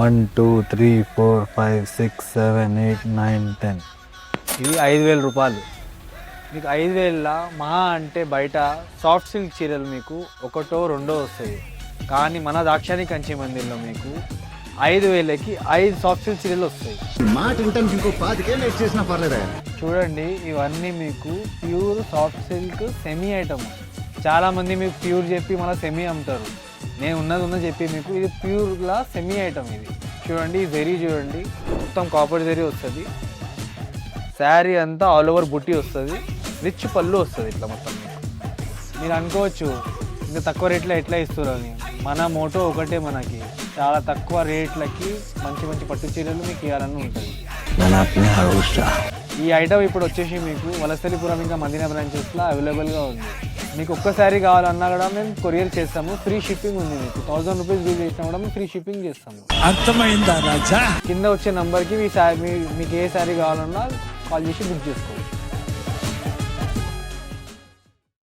1 2 3 4 5 6 7 8 9 10. ఇది 5,000 రూపాయలు. మీకు 5,000లా మహా అంటే బయట సాఫ్ట్ సిల్క్ చీరలు మీకు ఒకటో రెండో వస్తాయి. కానీ మన దాక్షాయణి కంచి మందిర్లో మీకు 5,000కి 5 సాఫ్ట్ సిల్క్ చీరలు వస్తాయి. మాట ఇంటానికి ఇంకో 5 లేట్ చేసినా పర్లేదా? చూడండి, ఇవన్నీ మీకు pure soft silk semi item. చాలామంది మీకు ప్యూర్ చెప్పి మళ్ళీ సెమీ అమ్ముతారు. నేను ఉన్నది చెప్పి మీకు ఇది ప్యూర్లా సెమీ ఐటమ్. ఇది చూడండి, ఈ జరీ చూడండి, మొత్తం కాపర్ జరీ వస్తుంది. శారీ అంతా ఆల్ ఓవర్ బుట్టి వస్తుంది. రిచ్ పళ్ళు వస్తుంది. ఇట్లా మొత్తం మీరు అనుకోవచ్చు ఇంకా తక్కువ రేట్లో ఎట్లా ఇస్తున్నారని. మన మోటో ఒకటే, మనకి చాలా తక్కువ రేట్లకి మంచి మంచి పట్టు చీరలు మీకు ఇవ్వాలని ఉంటుంది. ఈ ఐటమ్ ఇప్పుడు వచ్చేసి మీకు వలసలిపురం ఇంకా మదీనా బ్రాంచెస్లో అవైలబుల్గా ఉంది. మీకు ఒక్కసారి కావాలన్నా కూడా మేము కొరియర్ చేస్తాము. ఫ్రీ షిప్పింగ్ ఉంది. మీకు 1000 రూపీస్ బిల్ చేసినా కూడా మేము ఫ్రీ షిప్పింగ్ చేస్తాము. అర్థమైందా రాజా? కింద వచ్చే నంబర్కి మీకు ఏ శారీ కావాలన్నా కాల్ చేసి బుక్ చేసుకోవచ్చు.